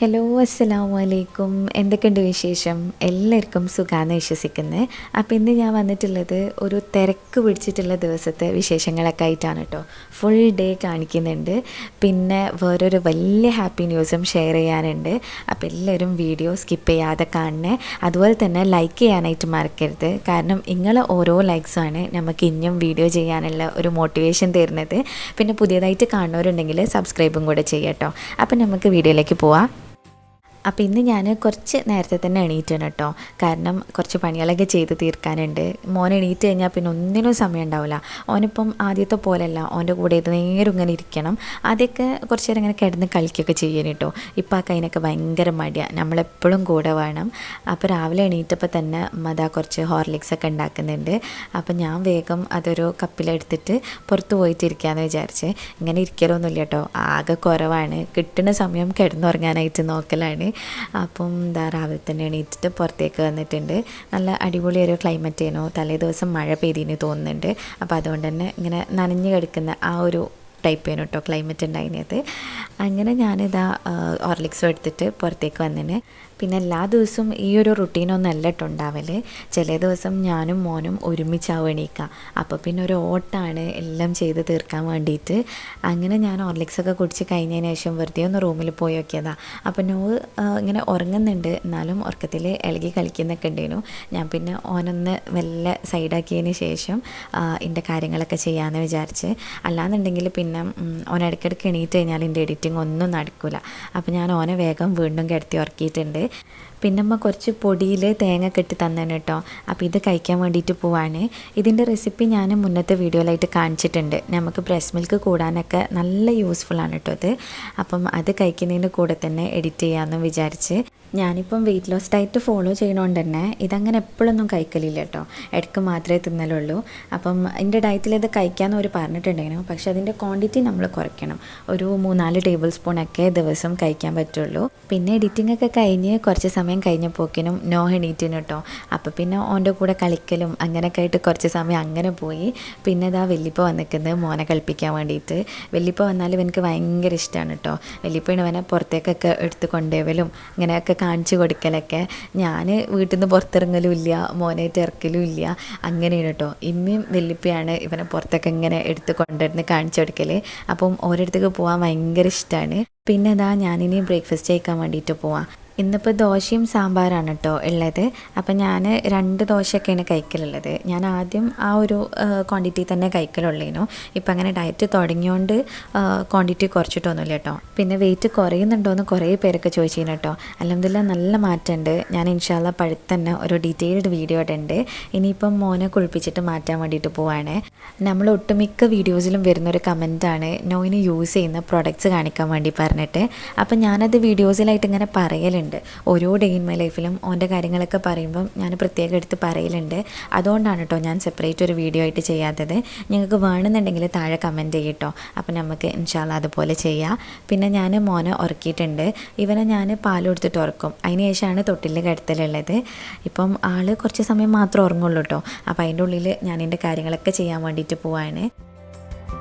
Hello അസ്സലാമു അലൈക്കും. എന്തൊക്കെയുണ്ട് വിശേഷം? എല്ലാവർക്കും സുഖാന്ന് വിശ്വസിക്കുന്നത്. അപ്പോൾ ഇന്ന് ഞാൻ വന്നിട്ടുള്ളത് ഒരു തിരക്ക് പിടിച്ചിട്ടുള്ള ദിവസത്തെ വിശേഷങ്ങളൊക്കെ ആയിട്ടാണ് കേട്ടോ. ഫുൾ ഡേ കാണിക്കുന്നുണ്ട്. പിന്നെ വേറൊരു വലിയ ഹാപ്പി ന്യൂസും ഷെയർ ചെയ്യാനുണ്ട്. അപ്പോൾ എല്ലാവരും വീഡിയോ സ്കിപ്പ് ചെയ്യാതെ കാണണേ. അതുപോലെ തന്നെ ലൈക്ക് ചെയ്യാനായിട്ട് മറക്കരുത്. കാരണം നിങ്ങളെ ഓരോ ലൈക്സാണ് നമുക്ക് ഇനിയും വീഡിയോ ചെയ്യാനുള്ള ഒരു മോട്ടിവേഷൻ തരുന്നത്. പിന്നെ പുതിയതായിട്ട് കാണുന്നവരുണ്ടെങ്കിൽ സബ്സ്ക്രൈബും കൂടെ ചെയ്യാം. അപ്പോൾ നമുക്ക് വീഡിയോയിലേക്ക് പോവാം. അപ്പോൾ ഇന്ന് ഞാൻ കുറച്ച് നേരത്തെ തന്നെ എണീറ്റാണ് കേട്ടോ. കാരണം കുറച്ച് പണികളൊക്കെ ചെയ്ത് തീർക്കാനുണ്ട്. മോൻ എണീറ്റ് കഴിഞ്ഞാൽ പിന്നെ ഒന്നിനും സമയം ഉണ്ടാവില്ല. ഓനിപ്പം ആദ്യത്തെ പോലെയല്ല, ഓൻ്റെ കൂടെ ഇത് നേരം ഇങ്ങനെ ഇരിക്കണം. ആദ്യമൊക്കെ കുറച്ച് നേരം ഇങ്ങനെ കിടന്ന് കളിക്കുകയൊക്കെ ചെയ്യാൻ കേട്ടോ. ഇപ്പോൾ ആ കൈനൊക്കെ ഭയങ്കര മടിയാണ്, നമ്മളെപ്പോഴും കൂടെ വേണം. അപ്പോൾ രാവിലെ എണീറ്റപ്പോൾ തന്നെ മതാ കുറച്ച് ഹോർലിക്സ് ഒക്കെ ഉണ്ടാക്കുന്നുണ്ട്. അപ്പോൾ ഞാൻ വേഗം അതൊരു കപ്പിലെടുത്തിട്ട് പുറത്ത് പോയിട്ടിരിക്കാമെന്ന് വിചാരിച്ച്. ഇങ്ങനെ ഇരിക്കലൊന്നുമില്ല കേട്ടോ, ആകെ കുറവാണ്. കിട്ടുന്ന സമയം കിടന്നുറങ്ങാനായിട്ട് നോക്കലാണ്. അപ്പം രാവിലെ തന്നെ എണീറ്റിട്ട് പുറത്തേക്ക് വന്നിട്ടുണ്ട്. നല്ല അടിപൊളി ഒരു ക്ലൈമറ്റ് ആയിരുന്നു. തലേ ദിവസം മഴ പെയ്തിന് തോന്നുന്നുണ്ട്. അപ്പോൾ അതുകൊണ്ട് തന്നെ ഇങ്ങനെ നനഞ്ഞ് കിടക്കുന്ന ആ ഒരു ടൈപ്പ് ചെയ്യുന്നു കേട്ടോ ക്ലൈമറ്റ് ഉണ്ടായിരുന്നത്. അങ്ങനെ ഞാനിതാ ഹോർലിക്സും എടുത്തിട്ട് പുറത്തേക്ക് വന്നിന്. പിന്നെ എല്ലാ ദിവസവും ഈ ഒരു റുട്ടീനൊന്നും അല്ല കേട്ടോ ഉണ്ടാവൽ. ചില ദിവസം ഞാനും മോനും ഒരുമിച്ചാവും എണീക്കുക. അപ്പോൾ പിന്നെ ഒരു ഓട്ടാണ് എല്ലാം ചെയ്ത് തീർക്കാൻ വേണ്ടിയിട്ട്. അങ്ങനെ ഞാൻ ഹോർലിക്സൊക്കെ കുടിച്ച് കഴിഞ്ഞതിന് ശേഷം വെറുതെ ഒന്ന് റൂമിൽ പോയി നോക്കിയതാണ്. അപ്പോൾ ഇങ്ങനെ ഉറങ്ങുന്നുണ്ട്, എന്നാലും ഉറക്കത്തിൽ ഇളകി കളിക്കുന്നൊക്കെ ഉണ്ടായിരുന്നു. ഞാൻ പിന്നെ ഓനൊന്ന് മെല്ലെ സൈഡാക്കിയതിന് ശേഷം എൻ്റെ കാര്യങ്ങളൊക്കെ ചെയ്യാമെന്ന് വിചാരിച്ച്. അല്ലാന്നുണ്ടെങ്കിൽ പിന്നെ ഓൻ ഇടയ്ക്കിടയ്ക്ക് എണീറ്റ് കഴിഞ്ഞാൽ എൻ്റെ എഡിറ്റിംഗ് ഒന്നും നടക്കില്ല. അപ്പോൾ ഞാൻ ഓനെ വേഗം വീണ്ടും കിടത്തി ഉറക്കിയിട്ടുണ്ട്. പിന്നെ അമ്മ കുറച്ച് പൊടിയിൽ തേങ്ങ കെട്ടി തന്നേനെ കേട്ടോ. അപ്പോൾ ഇത് കഴിക്കാൻ വേണ്ടിയിട്ട് പോവാണ്. ഇതിൻ്റെ റെസിപ്പി ഞാൻ മുന്നത്തെ വീഡിയോയിലായിട്ട് കാണിച്ചിട്ടുണ്ട്. നമുക്ക് ബ്രസ്റ്റ് മിൽക്ക് കൂടാനൊക്കെ നല്ല യൂസ്ഫുള്ളാണ് കേട്ടോ ഇത്. അപ്പം അത് കഴിക്കുന്നതിൻ്റെ കൂടെ തന്നെ എഡിറ്റ് ചെയ്യാമെന്നും വിചാരിച്ച്. ഞാനിപ്പം വെയിറ്റ് ലോസ് ഡയറ്റ് ഫോളോ ചെയ്യണോണ്ട് തന്നെ ഇതങ്ങനെ എപ്പോഴൊന്നും കഴിക്കലില്ല കേട്ടോ, ഇടയ്ക്ക് മാത്രമേ തിന്നലുള്ളൂ. അപ്പം എൻ്റെ ഡയറ്റിൽ ഇത് കഴിക്കാമെന്ന് അവർ പറഞ്ഞിട്ടുണ്ടായിരുന്നു. പക്ഷേ അതിൻ്റെ ക്വാണ്ടിറ്റി നമ്മൾ കുറയ്ക്കണം. ഒരു 3-4 ടേബിൾ സ്പൂണൊക്കെ ദിവസം കഴിക്കാൻ പറ്റുള്ളൂ. പിന്നെ എഡിറ്റിംഗ് ഒക്കെ കഴിഞ്ഞ് കുറച്ച് സമയം കഴിഞ്ഞപ്പോക്കിനും നോ എണീറ്റിന് കേട്ടോ. അപ്പോൾ പിന്നെ ഓൻ്റെ കൂടെ കളിക്കലും അങ്ങനെയൊക്കെ ആയിട്ട് കുറച്ച് സമയം അങ്ങനെ പോയി. പിന്നെ ഇതാ വല്യപ്പ വന്നിക്കുന്നത് മോനെ കളിപ്പിക്കാൻ വേണ്ടിയിട്ട്. വല്യപ്പ വന്നാലും എനിക്ക് ഭയങ്കര ഇഷ്ടമാണ് കേട്ടോ. വല്യപ്പ ഇവനെ പുറത്തേക്കൊക്കെ എടുത്ത് കൊണ്ടുപോകലും ഇങ്ങനെയൊക്കെ കാണിച്ചു കൊടുക്കലൊക്കെ. ഞാൻ വീട്ടിൽ നിന്ന് പുറത്തിറങ്ങലും ഇല്ല, മോനായിട്ട് ഇറക്കലും ഇല്ല, അങ്ങനെയാണ് കേട്ടോ. ഇമ്മയും വല്യപ്പയാണ് ഇവനെ പുറത്തൊക്കെ ഇങ്ങനെ എടുത്ത് കൊണ്ടുവരുന്ന് കാണിച്ചു കൊടുക്കൽ. അപ്പം ഓരോരുത്തേക്ക് പോകാൻ ഭയങ്കര ഇഷ്ടമാണ്. പിന്നെ ഞാനിനി ബ്രേക്ക്ഫാസ്റ്റ് കഴിക്കാൻ വേണ്ടിയിട്ട് പോവാം. ഇന്നിപ്പോൾ ദോശയും സാമ്പാറാണ് കേട്ടോ ഉള്ളത്. അപ്പം ഞാൻ 2 ദോശയൊക്കെയാണ് കഴിക്കലുള്ളത്. ഞാൻ ആദ്യം ആ ഒരു ക്വാണ്ടിറ്റി തന്നെ കഴിക്കലുള്ളേനു. ഇപ്പം അങ്ങനെ ഡയറ്റ് തുടങ്ങിയോണ്ട് ക്വാണ്ടിറ്റി കുറച്ചിട്ടൊന്നുമില്ല കേട്ടോ. പിന്നെ വെയിറ്റ് കുറയുന്നുണ്ടോയെന്ന് കുറേ പേരൊക്കെ ചോദിച്ചിരുന്നു കേട്ടോ. അൽഹംദുലില്ലാ നല്ല മാറ്റമുണ്ട്. ഞാൻ ഇൻഷാല്ലാ പഴുത്തന്നെ ഒരു ഡീറ്റെയിൽഡ് വീഡിയോ ഇടുന്നുണ്ട്. ഇനിയിപ്പം മോനെ കുളിപ്പിച്ചിട്ട് മാറ്റാൻ വേണ്ടിയിട്ട് പോവാണ്. നമ്മൾ ഒട്ടുമിക്ക വീഡിയോസിലും വരുന്നൊരു കമൻറ്റാണ് നോയിന് യൂസ് ചെയ്യുന്ന പ്രൊഡക്ട്സ് കാണിക്കാൻ വേണ്ടി പറഞ്ഞിട്ട്. അപ്പം ഞാനത് വീഡിയോസിലായിട്ട് ഇങ്ങനെ പറയലുണ്ട്. ഓരോ ഡേ ഇൻ മൈ ലൈഫിലും ഓൻ്റെ കാര്യങ്ങളൊക്കെ പറയുമ്പം ഞാൻ പ്രത്യേകം എടുത്ത് പറയലുണ്ട്. അതുകൊണ്ടാണ് കേട്ടോ ഞാൻ സെപ്പറേറ്റ് ഒരു വീഡിയോ ആയിട്ട് ചെയ്യാത്തത്. നിങ്ങൾക്ക് വേണമെന്നുണ്ടെങ്കിൽ താഴെ കമൻറ്റ് ചെയ്യട്ടോ. അപ്പം നമുക്ക് ഇൻഷാല്ലാ അതുപോലെ ചെയ്യാം. പിന്നെ ഞാൻ മോനെ ഉറക്കിയിട്ടുണ്ട്. ഇവനെ ഞാൻ പാൽ കൊടുത്തിട്ട് ഉറക്കും. അതിന് ശേഷമാണ് തൊട്ടിൽ കിടത്തലുള്ളത്. ഇപ്പം ആൾ കുറച്ച് സമയം മാത്രമേ ഉറങ്ങുള്ളൂ കേട്ടോ. അപ്പോൾ അതിൻ്റെ ഉള്ളിൽ ഞാൻ എൻ്റെ കാര്യങ്ങളൊക്കെ ചെയ്യാൻ വേണ്ടിയിട്ട് പോവാണ്.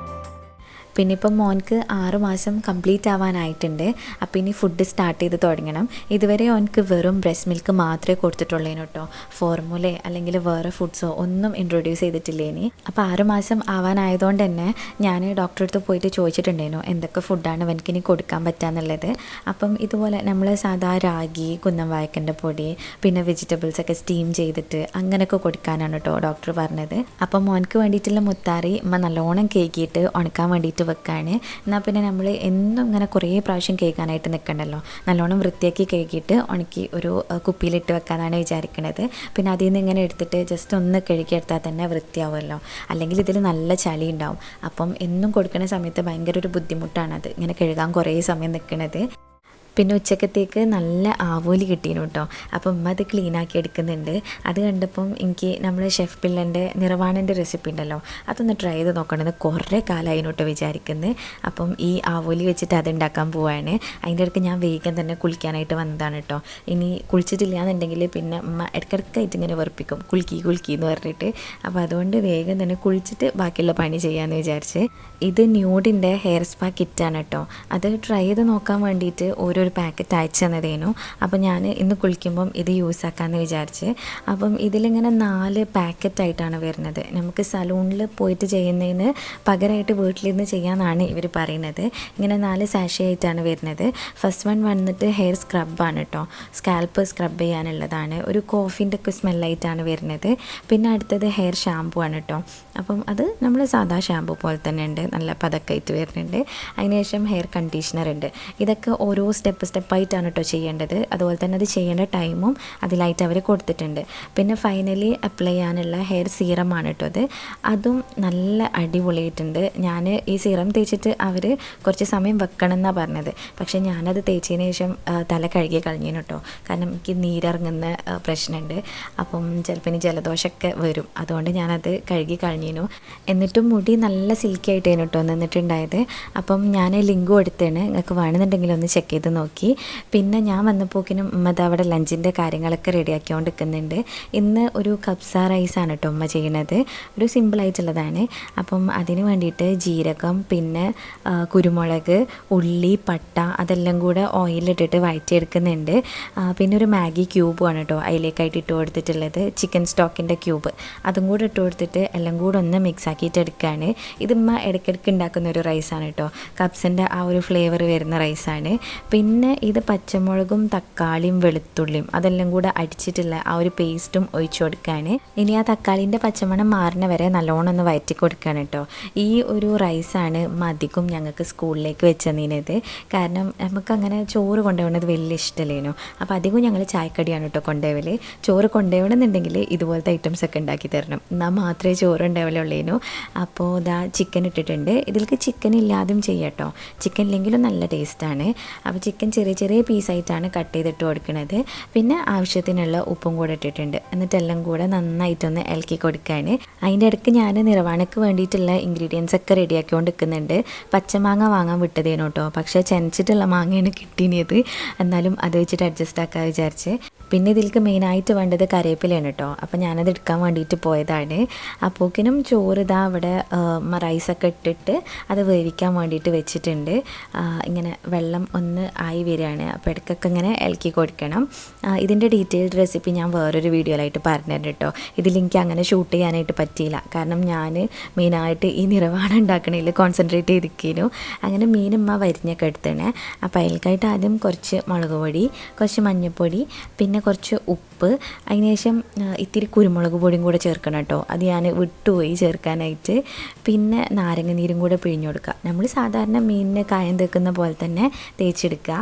പിന്നെ ഇപ്പം മോൻക്ക് 6 മാസം കംപ്ലീറ്റ് ആവാനായിട്ടുണ്ട്. അപ്പോൾ ഇനി ഫുഡ് സ്റ്റാർട്ട് ചെയ്ത് തുടങ്ങണം. ഇതുവരെ ഓൻക്ക് വെറും ബ്രസ്റ്റ് മിൽക്ക് മാത്രമേ കൊടുത്തിട്ടുള്ളേനു കേട്ടോ. ഫോർമുല അല്ലെങ്കിൽ വേറെ ഫുഡ്സോ ഒന്നും ഇൻട്രൊഡ്യൂസ് ചെയ്തിട്ടില്ലേനി. അപ്പോൾ 6 മാസം ആവാനായതുകൊണ്ട് തന്നെ ഞാൻ ഡോക്ടറെ അടുത്ത് പോയിട്ട് ചോദിച്ചിട്ടുണ്ടായിരുന്നു എന്തൊക്കെ ഫുഡാണ് ഇവൻക്കിനി കൊടുക്കാൻ പറ്റുകയെന്നുള്ളത്. അപ്പം ഇതുപോലെ നമ്മൾ സാധാ രാഗി, കുന്നം വാഴക്കൻ്റെ പൊടി, പിന്നെ വെജിറ്റബിൾസൊക്കെ സ്റ്റീം ചെയ്തിട്ട് അങ്ങനെയൊക്കെ കൊടുക്കാനാണ് കേട്ടോ ഡോക്ടർ പറഞ്ഞത്. അപ്പം മോൻക്ക് വേണ്ടിയിട്ടുള്ള മുത്താറി നല്ലോണം കേക്കിയിട്ട് ഉണക്കാൻ വേണ്ടിയിട്ട് വെക്കാണ്. എന്നാൽ പിന്നെ നമ്മൾ എന്നും ഇങ്ങനെ കുറേ പ്രാവശ്യം കേൾക്കാനായിട്ട് നിൽക്കണ്ടല്ലോ. നല്ലോണം വൃത്തിയാക്കി കഴുകിയിട്ട് ഉണക്കി ഒരു കുപ്പിയിലിട്ട് വെക്കാനാണ് വിചാരിക്കുന്നത്. പിന്നെ അതിൽ നിന്ന് ഇങ്ങനെ എടുത്തിട്ട് ജസ്റ്റ് ഒന്ന് കഴുകിയെടുത്താൽ തന്നെ വൃത്തിയാവുമല്ലോ. അല്ലെങ്കിൽ ഇതിൽ നല്ല ചളി ഉണ്ടാവും. അപ്പം എന്നും കൊടുക്കുന്ന സമയത്ത് ഭയങ്കര ഒരു ബുദ്ധിമുട്ടാണത്, ഇങ്ങനെ കഴുകാൻ കുറേ സമയം നിൽക്കുന്നത്. പിന്നെ ഉച്ചക്കത്തേക്ക് നല്ല ആവോലി കിട്ടീനു കേട്ടോ. അപ്പം ഉമ്മ അത് ക്ലീനാക്കി എടുക്കുന്നുണ്ട്. അത് കണ്ടപ്പം എനിക്ക് നമ്മൾ ഷെഫ് പിള്ളൻ്റെ നിറവാണൻ്റെ റെസിപ്പി ഉണ്ടല്ലോ, അതൊന്ന് ട്രൈ ചെയ്ത് നോക്കണമെന്ന് കുറേ കാലമായിരുന്നു കേട്ടോ വിചാരിക്കുന്നത്. അപ്പം ഈ ആവോലി വെച്ചിട്ട് അത് ഉണ്ടാക്കാൻ പോവാണ്. അതിൻ്റെ ഇടയ്ക്ക് ഞാൻ വേഗം തന്നെ കുളിക്കാനായിട്ട് വന്നതാണ് കേട്ടോ. ഇനി കുളിച്ചിട്ടില്ല എന്നുണ്ടെങ്കിൽ പിന്നെ ഉമ്മ ഇടയ്ക്കിടയ്ക്കായിട്ട് ഇങ്ങനെ വെറുപ്പിക്കും, കുളിക്കി എന്ന് പറഞ്ഞിട്ട്. അപ്പോൾ അതുകൊണ്ട് വേഗം തന്നെ കുളിച്ചിട്ട് ബാക്കിയുള്ള പണി ചെയ്യാമെന്ന് വിചാരിച്ച്. ഇത് ന്യൂഡിൻ്റെ ഹെയർ സ്പാ കിറ്റാണ് കേട്ടോ. അത് ട്രൈ ചെയ്ത് നോക്കാൻ വേണ്ടിയിട്ട് ഓരോ ഒരു പാക്കറ്റ് അയച്ചു തന്നതേനു. അപ്പോൾ ഞാൻ ഇന്ന് കുളിക്കുമ്പം ഇത് യൂസ് ആക്കാമെന്ന് വിചാരിച്ച്. അപ്പം ഇതിലിങ്ങനെ 4 പാക്കറ്റായിട്ടാണ് വരുന്നത്. നമുക്ക് സലൂണിൽ പോയിട്ട് ചെയ്യുന്നതിന് പകരമായിട്ട് വീട്ടിലിരുന്ന് ചെയ്യാമെന്നാണ് ഇവർ പറയുന്നത്. ഇങ്ങനെ 4 സാഷേ ആയിട്ടാണ് വരുന്നത്. ഫസ്റ്റ് വൺ വന്നിട്ട് ഹെയർ സ്ക്രബാണ് കേട്ടോ, സ്കാൽപ്പ് സ്ക്രബ് ചെയ്യാനുള്ളതാണ്. ഒരു കോഫിൻ്റെ ഒക്കെ സ്മെല്ലായിട്ടാണ് വരുന്നത്. പിന്നെ അടുത്തത് ഹെയർ ഷാമ്പു ആണ് കേട്ടോ. അപ്പം അത് നമ്മൾ സാധാ ഷാമ്പു പോലെ തന്നെ ഉണ്ട്, നല്ല പതക്കായിട്ട് വരുന്നുണ്ട്. അതിനുശേഷം ഹെയർ കണ്ടീഷണർ ഉണ്ട്. ഇതൊക്കെ ഓരോ സ്റ്റെപ്പായിട്ടാണ് കേട്ടോ ചെയ്യേണ്ടത്. അതുപോലെ തന്നെ അത് ചെയ്യേണ്ട ടൈമും അതിലായിട്ട് അവർ കൊടുത്തിട്ടുണ്ട്. പിന്നെ ഫൈനലി അപ്ലൈ ചെയ്യാനുള്ള ഹെയർ സീറമാണ് കേട്ടോ അത്. അതും നല്ല അടിപൊളിയായിട്ടുണ്ട്. ഞാൻ ഈ സീറം തേച്ചിട്ട് അവർ കുറച്ച് സമയം വെക്കണം എന്നാണ് പറഞ്ഞത്. പക്ഷേ ഞാനത് തേച്ചതിന് ശേഷം തല കഴുകി കളഞ്ഞു കേട്ടോ. കാരണം എനിക്ക് നീരിറങ്ങുന്ന പ്രശ്നമുണ്ട്. അപ്പം ചിലപ്പോൾ ഇനി ജലദോഷമൊക്കെ വരും. അതുകൊണ്ട് ഞാനത് കഴുകി കളഞ്ഞു. എന്നിട്ടും മുടി നല്ല സിൽക്കി ആയിട്ടേനു കേട്ടോ നിന്നിട്ടുണ്ടായത്. അപ്പം ഞാൻ ലിങ്ക് കൊടുത്തേണ്, നിങ്ങൾക്ക് വേണമെന്നുണ്ടെങ്കിൽ ഒന്ന് ചെക്ക് ചെയ്ത് നോക്കി. പിന്നെ ഞാൻ വന്നപ്പോക്കിനും ഉമ്മ അവിടെ ലഞ്ചിൻ്റെ കാര്യങ്ങളൊക്കെ റെഡിയാക്കിക്കൊണ്ട് നിൽക്കുന്നുണ്ട്. ഇന്ന് ഒരു കബ്സ റൈസാണ് കേട്ടോ ഉമ്മ ചെയ്യണത്. ഒരു സിമ്പിളായിട്ടുള്ളതാണ്. അപ്പം അതിന് വേണ്ടിയിട്ട് ജീരകം, പിന്നെ കുരുമുളക്, ഉള്ളി, പട്ട അതെല്ലാം കൂടെ ഓയിലിട്ടിട്ട് വഴറ്റിയെടുക്കുന്നുണ്ട്. പിന്നെ ഒരു മാഗി ക്യൂബുമാണ് കേട്ടോ അതിലേക്കായിട്ട് ഇട്ട് കൊടുത്തിട്ടുള്ളത്. ചിക്കൻ സ്റ്റോക്കിൻ്റെ ക്യൂബ് അതും കൂടെ ഇട്ട് കൊടുത്തിട്ട് എല്ലാം കൂടെ ഒന്ന് മിക്സ് ആക്കിയിട്ട് എടുക്കുകയാണ്. ഇതുമ്മ ഇടയ്ക്കിടയ്ക്ക് ഉണ്ടാക്കുന്ന ഒരു റൈസാണ് കേട്ടോ, കബ്സിൻ്റെ ആ ഒരു ഫ്ലേവർ വരുന്ന റൈസാണ്. പിന്നെ ഇത് പച്ചമുളകും തക്കാളിയും വെളുത്തുള്ളിയും അതെല്ലാം കൂടെ അടിച്ചിട്ടുള്ള ആ ഒരു പേസ്റ്റും ഒഴിച്ചു കൊടുക്കുകയാണ്. ഇനി ആ തക്കാളിൻ്റെ പച്ചമണം മാറുന്ന വരെ നല്ലോണം ഒന്ന് വഴറ്റി കൊടുക്കുകയാണ് കേട്ടോ. ഈ ഒരു റൈസാണ് അധികം ഞങ്ങൾക്ക് സ്കൂളിലേക്ക് വെച്ചതിനത്. കാരണം നമുക്കങ്ങനെ ചോറ് കൊണ്ടുപോകുന്നത് വലിയ ഇഷ്ടമല്ലേനു. അപ്പോൾ അധികം ഞങ്ങൾ ചായക്കടിയാണ് കേട്ടോ കൊണ്ടുപോകല്. ചോറ് കൊണ്ടുപോകണമെന്നുണ്ടെങ്കിൽ ഇതുപോലത്തെ ഐറ്റംസ് ഒക്കെ ഉണ്ടാക്കി തരണം, എന്നാൽ മാത്രമേ ചോറ് ഉണ്ടാവലുള്ളേനു. അപ്പോൾ ഇതാ ചിക്കൻ ഇട്ടിട്ടുണ്ട്. ഇതിലേക്ക് ചിക്കൻ ഇല്ലാതെയും ചെയ്യാം കേട്ടോ, ചിക്കൻ ഇല്ലെങ്കിലും നല്ല ടേസ്റ്റാണ്. അപ്പോൾ ചിക്കൻ ചെറിയ ചെറിയ പീസായിട്ടാണ് കട്ട് ചെയ്തിട്ട് കൊടുക്കുന്നത്. പിന്നെ ആവശ്യത്തിനുള്ള ഉപ്പും കൂടെ ഇട്ടിട്ടുണ്ട്. എന്നിട്ടെല്ലാം കൂടെ നന്നായിട്ടൊന്ന് ഇളക്കി കൊടുക്കുകയാണ്. അതിൻ്റെ ഇടയ്ക്ക് ഞാൻ നിറവാണയ്ക്ക് വേണ്ടിയിട്ടുള്ള ഇൻഗ്രീഡിയൻസ് ഒക്കെ റെഡിയാക്കിക്കൊണ്ട് നിൽക്കുന്നുണ്ട്. പച്ചമാങ്ങ വാങ്ങാൻ വിട്ടതേനു കേട്ടോ, പക്ഷേ ചെനച്ചിട്ടുള്ള മാങ്ങയാണ് കിട്ടിയത്. എന്നാലും അത് വെച്ചിട്ട് അഡ്ജസ്റ്റ് ആക്കാൻ വിചാരിച്ച്. പിന്നെ ഇതിലേക്ക് മെയിനായിട്ട് വേണ്ടത് കറിവേപ്പിലയാണ് കേട്ടോ. അപ്പോൾ ഞാനത് എടുക്കാൻ വേണ്ടിയിട്ട് പോയതാണ്. അപ്പോക്കിനും ചോറ് ഇതാ അവിടെ റൈസൊക്കെ ഇട്ടിട്ട് അത് വേവിക്കാൻ വേണ്ടിയിട്ട് വെച്ചിട്ടുണ്ട്. ഇങ്ങനെ വെള്ളം ഒന്ന് ആയി വരികയാണ്. അപ്പോൾ ഇടയ്ക്കൊക്കെ ഇങ്ങനെ ഇളക്കി കൊടുക്കണം. ഇതിൻ്റെ ഡീറ്റെയിൽഡ് റെസിപ്പി ഞാൻ വേറൊരു വീഡിയോയിലായിട്ട് പറഞ്ഞുതരാം കേട്ടോ. ഇതിലെനിക്ക് അങ്ങനെ ഷൂട്ട് ചെയ്യാനായിട്ട് പറ്റിയില്ല. കാരണം ഞാൻ മെയിനായിട്ട് ഈ നിറവാണ ഉണ്ടാക്കണതിൽ കോൺസെൻട്രേറ്റ് ചെയ്തിരിക്കുന്നു. അങ്ങനെ മീനുമ്മ വരിഞ്ഞൊക്കെ എടുത്തണേ. അപ്പോൾ അതിലേക്കായിട്ട് ആദ്യം കുറച്ച് മുളക് പൊടി, കുറച്ച് മഞ്ഞൾപ്പൊടി, പിന്നെ കുറച്ച് ഉപ്പ്, അതിനുശേഷം ഇത്തിരി കുരുമുളക് പൊടിയും കൂടെ ചേർക്കണം കേട്ടോ. അത് ഞാൻ വിട്ടുപോയി ചേർക്കാനായിട്ട്. പിന്നെ നാരങ്ങ നീരും കൂടെ പിഴിഞ്ഞു കൊടുക്കുക. നമ്മൾ സാധാരണ മീനിന് കായം തേക്കുന്ന പോലെ തന്നെ തേച്ചെടുക്കുക.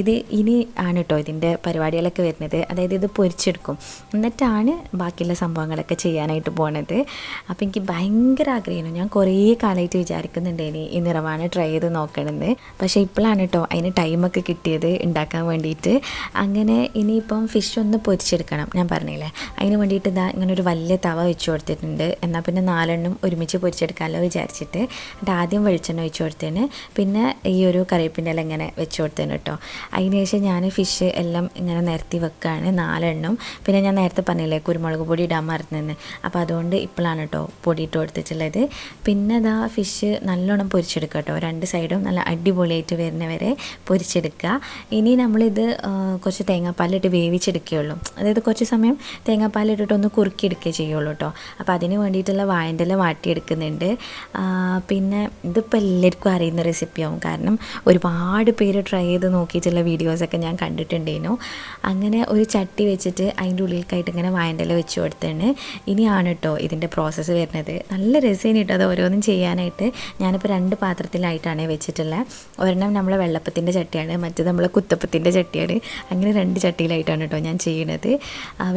ഇത് ഇനി ആണ് കേട്ടോ ഇതിൻ്റെ പരിപാടികളൊക്കെ വരുന്നത്. അതായത് ഇത് പൊരിച്ചെടുക്കും, എന്നിട്ടാണ് ബാക്കിയുള്ള സംഭവങ്ങളൊക്കെ ചെയ്യാനായിട്ട് പോണത്. അപ്പോൾ എനിക്ക് ഭയങ്കര ആഗ്രഹമായിരുന്നു. ഞാൻ കുറേ കാലമായിട്ട് വിചാരിക്കുന്നുണ്ടേനി ഈ നിറവാണ് ട്രൈ ചെയ്ത് നോക്കണമെന്ന്. പക്ഷേ ഇപ്പോഴാണ് കേട്ടോ അതിന് ടൈമൊക്കെ കിട്ടിയത് ഉണ്ടാക്കാൻ വേണ്ടിയിട്ട്. അങ്ങനെ ഇനിയിപ്പം ഫിഷ് ഒന്ന് പൊരിച്ചെടുക്കണം. ഞാൻ പറഞ്ഞില്ലേ, അതിന് വേണ്ടിയിട്ട് ഇതാ ഇങ്ങനെ ഒരു വലിയ തവ വെച്ച് കൊടുത്തിട്ടുണ്ട്. എന്നാൽ പിന്നെ 4 ഒരുമിച്ച് പൊരിച്ചെടുക്കാമല്ലോ വിചാരിച്ചിട്ട് ആദ്യം വെളിച്ചെണ്ണ ഒഴിച്ച് കൊടുത്തതിന്, പിന്നെ ഈ ഒരു കറിവേപ്പിൻ്റെ എല്ലാം ഇങ്ങനെ വെച്ച് കൊടുത്തതിന് കേട്ടോ. അതിന് ശേഷം ഞാൻ ഫിഷ് എല്ലാം ഇങ്ങനെ നിരത്തി വെക്കുകയാണ് 4. പിന്നെ ഞാൻ നേരത്തെ പറഞ്ഞില്ലേ കുരുമുളക് പൊടി ഇടാൻ മറന്നെന്ന്, അപ്പോൾ അതുകൊണ്ട് ഇപ്പോഴാണ് കേട്ടോ പൊടി ഇട്ട് കൊടുത്തിട്ടുള്ളത്. പിന്നെ ഇതാ ഫിഷ് നല്ലോണം പൊരിച്ചെടുക്കുക കേട്ടോ. 2 സൈഡും നല്ല അടിപൊളിയായിട്ട് വരുന്നവരെ പൊരിച്ചെടുക്കുക. ഇനി നമ്മളിത് കുറച്ച് തേങ്ങാപ്പാലിട്ട് വേവിച്ചെടുക്കുകയുള്ളൂ. അതായത് കുറച്ച് സമയം തേങ്ങാപ്പാലിട്ടിട്ടൊന്ന് കുറുക്കിയെടുക്കുകയേ ചെയ്യുള്ളൂ കേട്ടോ. അപ്പോൾ അതിന് വേണ്ടിയിട്ടുള്ള വാഴൻ്റെ ഇല വാട്ടിയെടുക്കുന്നുണ്ട്. പിന്നെ ഇതിപ്പോൾ എല്ലാവർക്കും അറിയുന്ന റെസിപ്പിയാവും, കാരണം ഒരുപാട് പേര് ട്രൈ ചെയ്ത് നോക്കിയിട്ടുള്ള വീഡിയോസൊക്കെ ഞാൻ കണ്ടിട്ടുണ്ടേനു. അങ്ങനെ ഒരു ചട്ടി വെച്ചിട്ട് അതിൻ്റെ ഉള്ളിലേക്കായിട്ട് ഇങ്ങനെ വാഴൻ്റെ ഇല വെച്ച് കൊടുത്താണ്. ഇനിയാണ് കേട്ടോ ഇതിൻ്റെ പ്രോസസ്സ് വരുന്നത്. നല്ല രസമാണ് കേട്ടോ അത് ഓരോന്നും ചെയ്യാനായിട്ട്. ഞാനിപ്പോൾ 2 പാത്രത്തിലായിട്ടാണ് വെച്ചിട്ടുള്ളത്. ഒരെണ്ണം നമ്മളെ വെള്ളപ്പത്തിൻ്റെ ചട്ടിയാണ്, മറ്റേത് നമ്മളെ കുത്തപ്പത്തിൻ്റെ ചട്ടിയാണ്. അങ്ങനെ 2 ചട്ടിയിലായിട്ടാണ് കേട്ടോ ഞാൻ ചെയ്യണത്.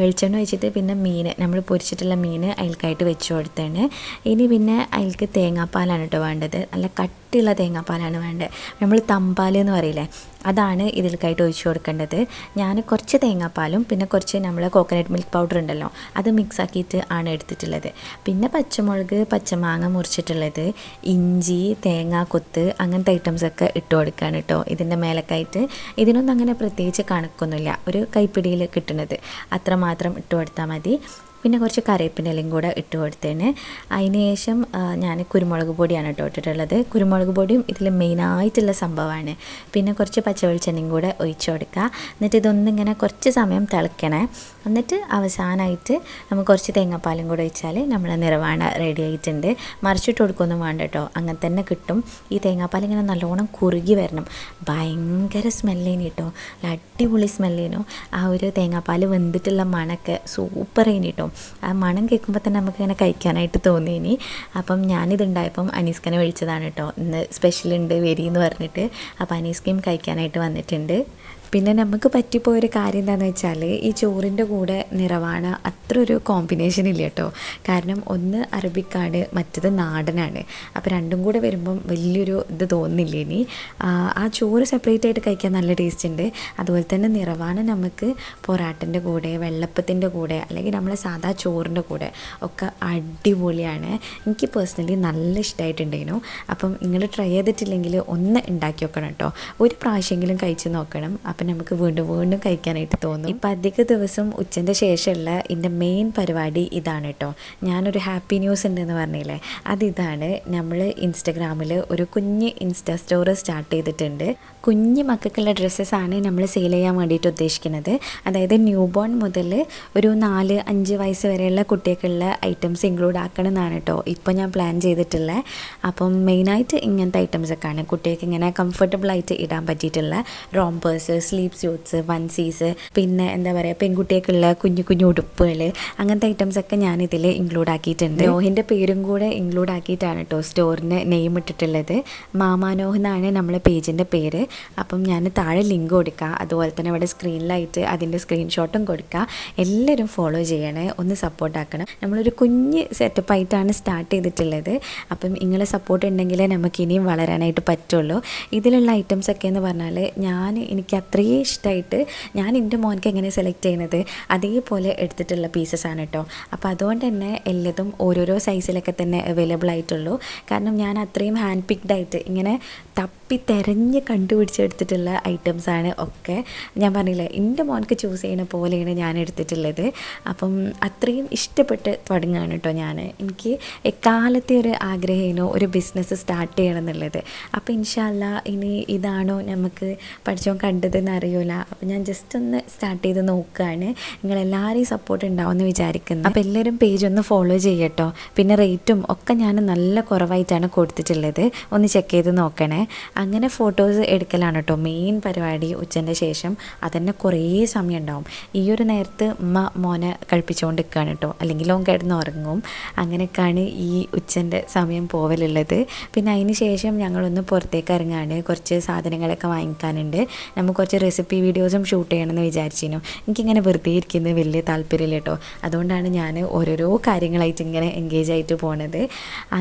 വെളിച്ചെണ്ണ ഒഴിച്ചിട്ട് പിന്നെ മീൻ നമ്മൾ പൊരിച്ചിട്ടുള്ള മീൻ അതിൽക്കായിട്ട് വെച്ച് കൊടുത്താണ്. ഇനി പിന്നെ അതിൽക്ക് തേങ്ങാപ്പാലാണ് കേട്ടോ വേണ്ടത്. നല്ല കട്ടിയുള്ള തേങ്ങാപ്പാലാണ് വേണ്ടത്. നമ്മൾ തമ്പാൽ എന്ന് പറയില്ലേ, അതാണ് ഇതിലേക്കായിട്ട് ഒഴിച്ചു കൊടുക്കേണ്ടത്. ഞാൻ കുറച്ച് തേങ്ങാപ്പാലും പിന്നെ കുറച്ച് നമ്മൾ കോക്കനട്ട് മിൽക്ക് പൗഡർ ഉണ്ടല്ലോ അത് മിക്സ് ആക്കിയിട്ട് ആണ് എടുത്തിട്ടുള്ളത്. പിന്നെ പച്ചമുളക്, പച്ചമാങ്ങ മുറിച്ചിട്ടുള്ളത്, ഇഞ്ചി, തേങ്ങാ കൊത്ത് അങ്ങനത്തെ ഐറ്റംസൊക്കെ ഇട്ട് കൊടുക്കാൻ കേട്ടോ ഇതിൻ്റെ മേലക്കായിട്ട്. ഇതിനൊന്നും അങ്ങനെ പ്രത്യേകിച്ച് കണക്കൊന്നുമില്ല, ഒരു കൈപ്പിടിയിൽ കിട്ടുന്നത് അത്രമാത്രം ഇട്ട് കൊടുത്താൽ മതി. പിന്നെ കുറച്ച് കറിവേപ്പിലയും കൂടെ ഇട്ട് കൊടുത്തതിന്. അതിന് ശേഷം ഞാൻ കുരുമുളക് പൊടിയാണ് കേട്ടോ ഇട്ടിട്ടുള്ളത്. കുരുമുളക് പൊടിയും ഇതിൽ മെയിനായിട്ടുള്ള സംഭവമാണ്. പിന്നെ കുറച്ച് പച്ചവെളിച്ചെണ്ണയും കൂടെ ഒഴിച്ച് കൊടുക്കുക. എന്നിട്ട് ഇതൊന്നിങ്ങനെ കുറച്ച് സമയം തിളയ്ക്കണേ. എന്നിട്ട് അവസാനമായിട്ട് നമുക്ക് കുറച്ച് തേങ്ങാപ്പാലും കൂടെ ഒഴിച്ചാൽ നമ്മളെ നിറവാണ റെഡി ആയിട്ടുണ്ട്. മറിച്ചിട്ട് കൊടുക്കൊന്നും വേണ്ട കേട്ടോ, അങ്ങനെ തന്നെ കിട്ടും. ഈ തേങ്ങാപ്പാൽ ഇങ്ങനെ നല്ലോണം കുറുകി വരണം. ഭയങ്കര സ്മെല്ലേനി കേട്ടോ, അടിപൊളി സ്മെല്ലേനു. ആ ഒരു തേങ്ങാപ്പാൽ വെന്തിട്ടുള്ള മണമൊക്കെ സൂപ്പറേനി കേട്ടോ. ആ മണം കേൾക്കുമ്പോൾ തന്നെ നമുക്കിങ്ങനെ കഴിക്കാനായിട്ട് തോന്നിയിനി. അപ്പം ഞാനിതുണ്ടായപ്പം അനീസ്കനെ വിളിച്ചതാണ് കേട്ടോ, ഇന്ന് സ്പെഷ്യലുണ്ട് വരിയെന്ന് പറഞ്ഞിട്ട്. അപ്പോൾ അനീസ്കയും കഴിക്കാനായിട്ട് വന്നിട്ടുണ്ട്. പിന്നെ നമുക്ക് പറ്റിപ്പോയൊരു കാര്യം എന്താണെന്ന് വെച്ചാൽ ഈ ചോറിൻ്റെ കൂടെ നിറവാണ അത്ര ഒരു കോമ്പിനേഷൻ ഇല്ല കേട്ടോ. കാരണം ഒന്ന് അറബിക്കാണ്, മറ്റത് നാടനാണ്. അപ്പോൾ രണ്ടും കൂടെ വരുമ്പം വലിയൊരു ഇത് തോന്നുന്നില്ല. ഇനി ആ ചോറ് സെപ്പറേറ്റ് ആയിട്ട് കഴിക്കാൻ നല്ല ടേസ്റ്റ് ഉണ്ട്. അതുപോലെ തന്നെ നിറവാണ നമുക്ക് പൊറാട്ടൻ്റെ കൂടെ, വെള്ളപ്പത്തിൻ്റെ കൂടെ, അല്ലെങ്കിൽ നമ്മളെ സാധാ ചോറിൻ്റെ കൂടെ ഒക്കെ അടിപൊളിയാണ്. എനിക്ക് പേഴ്സണലി നല്ല ഇഷ്ടമായിട്ടുണ്ടായിരുന്നു. അപ്പം നിങ്ങൾ ട്രൈ ചെയ്തിട്ടില്ലെങ്കിൽ ഒന്ന് ഉണ്ടാക്കി നോക്കണം കേട്ടോ, ഒരു പ്രാവശ്യമെങ്കിലും കഴിച്ച് നോക്കണം. അപ്പം നമുക്ക് വീണ്ടും വീണ്ടും കഴിക്കാനായിട്ട് തോന്നും. ഇപ്പം അധിക ദിവസം ഉച്ചൻ്റെ ശേഷമുള്ള എൻ്റെ മെയിൻ പരിപാടി ഇതാണ് കേട്ടോ. ഞാനൊരു ഹാപ്പി ന്യൂസ് ഉണ്ടെന്ന് പറഞ്ഞില്ലേ, അതിതാണ്. നമ്മൾ ഇൻസ്റ്റഗ്രാമിൽ ഒരു കുഞ്ഞ് ഇൻസ്റ്റാ സ്റ്റോറി സ്റ്റാർട്ട് ചെയ്തിട്ടുണ്ട്. കുഞ്ഞ് മക്കൾക്കുള്ള ഡ്രസ്സസ്സാണ് നമ്മൾ സെയിൽ ചെയ്യാൻ വേണ്ടിയിട്ട് ഉദ്ദേശിക്കുന്നത്. അതായത് ന്യൂ ബോൺ മുതൽ ഒരു 4-5 വയസ്സ് വരെയുള്ള കുട്ടികൾക്കുള്ള ഐറ്റംസ് ഇൻക്ലൂഡ് ആക്കണം എന്നാണ് കേട്ടോ ഇപ്പോൾ ഞാൻ പ്ലാൻ ചെയ്തിട്ടുള്ളത്. അപ്പം മെയിനായിട്ട് ഇങ്ങനത്തെ ഐറ്റംസൊക്കെയാണ് കുട്ടികൾക്ക് ഇങ്ങനെ കംഫർട്ടബിളായിട്ട് ഇടാൻ പറ്റിയിട്ടുള്ള റോംപേഴ്സ്, സ്ലീവ് സ്യൂട്ട്സ്, വൺസീസ്, പിന്നെ എന്താ പറയുക പെൺകുട്ടികൾക്കുള്ള കുഞ്ഞു കുഞ്ഞു ഉടുപ്പുകൾ, അങ്ങനത്തെ ഐറ്റംസൊക്കെ ഞാനിതിൽ ഇൻക്ലൂഡ് ആക്കിയിട്ടുണ്ട്. നോഹിൻ്റെ പേരും കൂടെ ഇൻക്ലൂഡ് ആക്കിയിട്ടാണ് കേട്ടോ സ്റ്റോറിന് നെയിം ഇട്ടിട്ടുള്ളത്. മാമാനോഹ് എന്നാണ് നമ്മളെ പേജിൻ്റെ പേര്. അപ്പം ഞാൻ താഴെ ലിങ്ക് കൊടുക്കുക, അതുപോലെ തന്നെ ഇവിടെ സ്ക്രീനിലായിട്ട് അതിൻ്റെ സ്ക്രീൻഷോട്ടും കൊടുക്കുക. എല്ലാവരും ഫോളോ ചെയ്യണേ, ഒന്ന് സപ്പോർട്ടാക്കണം. നമ്മളൊരു കുഞ്ഞ് സെറ്റപ്പായിട്ടാണ് സ്റ്റാർട്ട് ചെയ്തിട്ടുള്ളത്. അപ്പം നിങ്ങളെ സപ്പോർട്ട് ഉണ്ടെങ്കിലേ നമുക്ക് ഇനിയും വളരാനായിട്ട് പറ്റുള്ളൂ. ഇതിലുള്ള ഐറ്റംസൊക്കെ എന്ന് പറഞ്ഞാൽ എനിക്ക് അത്രയും ഇഷ്ടമായിട്ട് ഞാൻ എൻ്റെ മോനക്ക് എങ്ങനെ സെലക്ട് ചെയ്യുന്നത് അതേപോലെ എടുത്തിട്ടുള്ള പീസസ് ആണ് കേട്ടോ. അപ്പോൾ അതുകൊണ്ട് തന്നെ എല്ലാതും ഓരോരോ സൈസിലൊക്കെ തന്നെ അവൈലബിൾ ആയിട്ടുള്ളൂ. കാരണം ഞാൻ അത്രയും ഹാൻഡ് പിക്ഡ് ആയിട്ട് ഇങ്ങനെ തപ്പി തിരഞ്ഞ് കണ്ടുപിടിച്ചെടുത്തിട്ടുള്ള ഐറ്റംസാണ് ഒക്കെ. ഞാൻ പറഞ്ഞില്ലേ, എൻ്റെ മോനക്ക് ചൂസ് ചെയ്യുന്ന പോലെയാണ് ഞാൻ എടുത്തിട്ടുള്ളത്. അപ്പം അത്രയും ഇഷ്ടപ്പെട്ട് തുടങ്ങുകയാണ് കേട്ടോ ഞാൻ. എനിക്ക് എക്കാലത്തെ ഒരു ആഗ്രഹമായിരുന്നു ഒരു ബിസിനസ് സ്റ്റാർട്ട് ചെയ്യണം എന്നുള്ളത്. അപ്പോൾ ഇൻഷാ അല്ലാ ഇനി ഇതാണോ നമുക്ക് പഠിച്ചോ കണ്ടതെന്ന് അറിയില്ല. അപ്പോൾ ഞാൻ ജസ്റ്റ് ഒന്ന് സ്റ്റാർട്ട് ചെയ്ത് നോക്കുകയാണ്. നിങ്ങളെല്ലാവരെയും സപ്പോർട്ട് ഉണ്ടാവുമെന്ന് വിചാരിക്കുന്നു. അപ്പോൾ എല്ലാവരും പേജ് ഒന്ന് ഫോളോ ചെയ്യട്ടോ. പിന്നെ റേറ്റും ഒക്കെ ഞാൻ നല്ല കുറവായിട്ടാണ് കൊടുത്തിട്ടുള്ളത്, ഒന്ന് ചെക്ക് ചെയ്ത് നോക്കണേ. അങ്ങനെ ഫോട്ടോസ് എടുക്കലാണ് കേട്ടോ മെയിൻ പരിപാടി ഉച്ചൻ്റെ ശേഷം. അതന്നെ കുറേ സമയം ഉണ്ടാവും. ഈ ഒരു നേരത്ത് ഉമ്മ മോനെ കളിപ്പിച്ചുകൊണ്ട് നിൽക്കുകയാണ് കേട്ടോ, അല്ലെങ്കിൽ ഓൻ കിടന്ന് ഉറങ്ങും. അങ്ങനെയൊക്കെയാണ് ഈ ഉച്ചൻ്റെ സമയം പോവലുള്ളത്. പിന്നെ അതിന് ശേഷം ഞങ്ങളൊന്ന് പുറത്തേക്ക് ഇറങ്ങാണ്, കുറച്ച് സാധനങ്ങളൊക്കെ വാങ്ങിക്കാനുണ്ട്. നമുക്ക് കുറച്ച് റെസിപ്പി വീഡിയോസും ഷൂട്ട് ചെയ്യണമെന്ന് വിചാരിച്ചിരുന്നു. എനിക്കിങ്ങനെ വെറുതെ ഇരിക്കുന്നത് വലിയ താല്പര്യമില്ല കേട്ടോ. അതുകൊണ്ടാണ് ഞാൻ ഓരോരോ കാര്യങ്ങളായിട്ട് ഇങ്ങനെ എൻഗേജ് ആയിട്ട് പോണത്.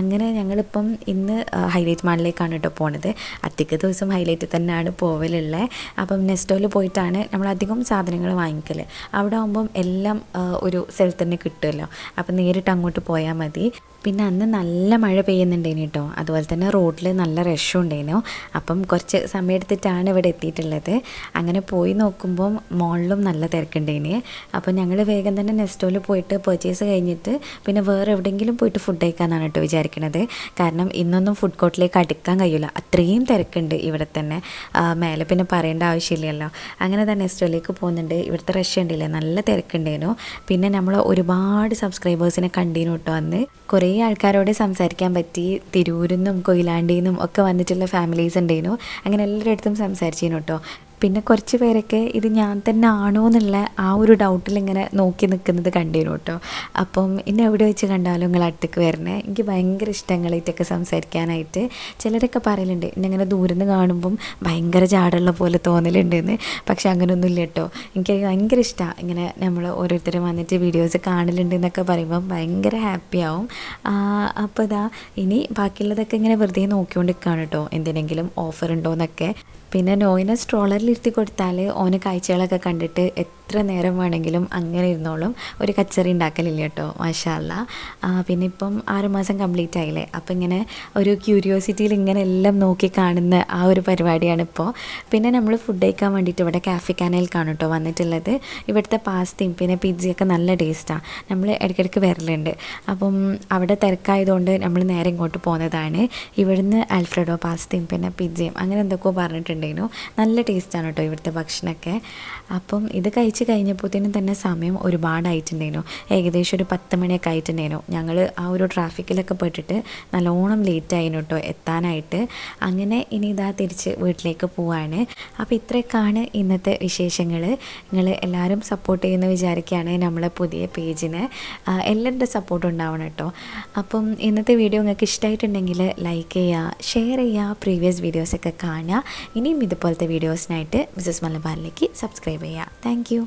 അങ്ങനെ ഞങ്ങളിപ്പം ഇന്ന് ഹൈലൈറ്റ് മാളിലേക്കാണ് കേട്ടോ പോണത്. അധിക ദിവസം ഹൈലൈറ്റ് തന്നെയാണ് പോവലുള്ളത്. അപ്പം നെസ്റ്റോയിൽ പോയിട്ടാണ് നമ്മളധികം സാധനങ്ങൾ വാങ്ങിക്കൽ. അവിടെ ആകുമ്പം എല്ലാം ഒരു സ്ഥലത്ത് തന്നെ കിട്ടുമല്ലോ. അപ്പം നേരിട്ട് അങ്ങോട്ട് പോയാൽ മതി. പിന്നെ അന്ന് നല്ല മഴ പെയ്യുന്നുണ്ടേനു കേട്ടോ. അതുപോലെ തന്നെ റോഡിൽ നല്ല റഷും ഉണ്ടായിരുന്നു. അപ്പം കുറച്ച് സമയം എടുത്തിട്ടാണ് ഇവിടെ എത്തിയിട്ടുള്ളത്. അങ്ങനെ പോയി നോക്കുമ്പം മോളിലും നല്ല തിരക്കുണ്ടേന്. അപ്പം ഞങ്ങൾ വേഗം തന്നെ നെസ്റ്റോയിൽ പോയിട്ട് പർച്ചേസ് കഴിഞ്ഞിട്ട് പിന്നെ വേറെ എവിടെയെങ്കിലും പോയിട്ട് ഫുഡ് കഴിക്കാമെന്നാണ് കേട്ടോ വിചാരിക്കണത്. കാരണം ഇന്നൊന്നും ഫുഡ് കോർട്ടിലേക്ക് അടുക്കാൻ കഴിയില്ല, അത്രയും തിരക്കുണ്ട് ഇവിടെ തന്നെ. മേലെ പിന്നെ പറയേണ്ട ആവശ്യമില്ലല്ലോ. അങ്ങനെ തന്നെ നെസ്റ്റോയിലേക്ക് പോകുന്നുണ്ട്. ഇവിടുത്തെ റഷ് ഉണ്ടല്ലേ, നല്ല തിരക്കുണ്ടേനു. പിന്നെ നമ്മൾ ഒരുപാട് സബ്സ്ക്രൈബേഴ്സിനെ കണ്ടീനു കേട്ടോ അന്ന്. കുറേ ആൾക്കാരോട് സംസാരിക്കാൻ പറ്റി. തിരൂരിൽ നിന്നും കൊയിലാണ്ടിയിൽ നിന്നും ഒക്കെ വന്നിട്ടുള്ള ഫാമിലീസ് ഉണ്ടായിരുന്നു. അങ്ങനെ എല്ലാവരുടെ അടുത്തും സംസാരിച്ചിരുന്നു കേട്ടോ. പിന്നെ കുറച്ച് പേരൊക്കെ ഇത് ഞാൻ തന്നെ ആണോ എന്നുള്ള ആ ഒരു ഡൗട്ടിലിങ്ങനെ നോക്കി നിൽക്കുന്നത് കണ്ടിരുന്നു കേട്ടോ. അപ്പം എന്നെ എവിടെ വെച്ച് കണ്ടാലും നിങ്ങൾ അടുത്തേക്ക് വരണേ. എനിക്ക് ഭയങ്കര ഇഷ്ടങ്ങളായിട്ടൊക്കെ സംസാരിക്കാനായിട്ട്. ചിലരൊക്കെ പറയലുണ്ട് എന്നെങ്ങനെ ദൂരം നിന്ന് കാണുമ്പം ഭയങ്കര ജാടുള്ള പോലെ തോന്നലുണ്ടെന്ന്. പക്ഷെ അങ്ങനെയൊന്നുമില്ല കേട്ടോ. എനിക്ക് ഭയങ്കര ഇഷ്ടമാണ് ഇങ്ങനെ നമ്മൾ ഓരോരുത്തരും വന്നിട്ട് വീഡിയോസ് കാണലുണ്ട് എന്നൊക്കെ പറയുമ്പം ഭയങ്കര ഹാപ്പി ആവും. അപ്പോൾ ഇതാ ഇനി ബാക്കിയുള്ളതൊക്കെ ഇങ്ങനെ വെറുതെ നോക്കിക്കൊണ്ട് നിൽക്കുകയാണ് കേട്ടോ, എന്തിനെങ്കിലും ഓഫർ ഉണ്ടോ എന്നൊക്കെ. പിന്നെ നോയിനെ സ്ട്രോളറിൽ ഇരുത്തി കൊടുത്താൽ ഓന് കാഴ്ചകളൊക്കെ കണ്ടിട്ട് എത്ര നേരം വേണമെങ്കിലും അങ്ങനെ ഇരുന്നോളും. ഒരു കച്ചറി ഉണ്ടാക്കലില്ല കേട്ടോ, മാഷാ അല്ലാ. പിന്നെ ഇപ്പം 6 മാസം കംപ്ലീറ്റ് ആയില്ലേ, അപ്പോൾ ഇങ്ങനെ ഒരു ക്യൂരിയോസിറ്റിയിൽ ഇങ്ങനെ എല്ലാം നോക്കി കാണുന്ന ആ ഒരു പരിപാടിയാണ് ഇപ്പോൾ. പിന്നെ നമ്മൾ ഫുഡ് കഴിക്കാൻ വേണ്ടിയിട്ട് ഇവിടെ കാഫെ കാനയിൽക്കാണ് കേട്ടോ വന്നിട്ടുള്ളത്. ഇവിടുത്തെ പാസ്തയും പിന്നെ പിzzയൊക്കെ നല്ല ടേസ്റ്റാണ്. നമ്മൾ ഇടയ്ക്കിടയ്ക്ക് വരലുണ്ട്. അപ്പം അവിടെ തിരക്കായതുകൊണ്ട് നമ്മൾ നേരെ ഇങ്ങോട്ട് പോകുന്നതാണ്. ഇവിടുന്ന് ആൽഫ്രെഡോ പാസ്തയും പിന്നെ പിzzയും അങ്ങനെ എന്തൊക്കെയോ പറഞ്ഞിട്ടുണ്ടായിരുന്നു. നല്ല ടേസ്റ്റാണ് കേട്ടോ ഇവിടുത്തെ ഭക്ഷണമൊക്കെ. അപ്പം ഇത് കഴിച്ച് കഴിഞ്ഞപ്പോഴത്തേനും തന്നെ സമയം ഒരുപാടായിട്ടുണ്ടായിരുന്നു. ഏകദേശം ഒരു 10 മണിയൊക്കെ ആയിട്ടുണ്ടായിരുന്നു. ഞങ്ങൾ ആ ഒരു ട്രാഫിക്കിലൊക്കെ പെട്ടിട്ട് നല്ലോണം ലേറ്റായിരുന്നു കേട്ടോ എത്താനായിട്ട്. അങ്ങനെ ഇനി ഇതാ തിരിച്ച് വീട്ടിലേക്ക് പോവാണ്. അപ്പോൾ ഇത്രയൊക്കെയാണ് ഇന്നത്തെ വിശേഷങ്ങൾ. നിങ്ങൾ എല്ലാവരും സപ്പോർട്ട് ചെയ്യുമെന്ന് വിചാരിക്കുകയാണ് നമ്മളെ പുതിയ പേജിന്. എല്ലാവരുടെ സപ്പോർട്ട് ഉണ്ടാവണം കേട്ടോ. അപ്പം ഇന്നത്തെ വീഡിയോ നിങ്ങൾക്ക് ഇഷ്ടമായിട്ടുണ്ടെങ്കിൽ ലൈക്ക് ചെയ്യുക, ഷെയർ ചെയ്യുക, പ്രീവിയസ് വീഡിയോസൊക്കെ കാണുക. ഇനിയും ഇതുപോലത്തെ വീഡിയോസിനായിട്ട് മിസ്സസ് മലബാറിലേക്ക് സബ്സ്ക്രൈബ് ചെയ്യുക. Thank you.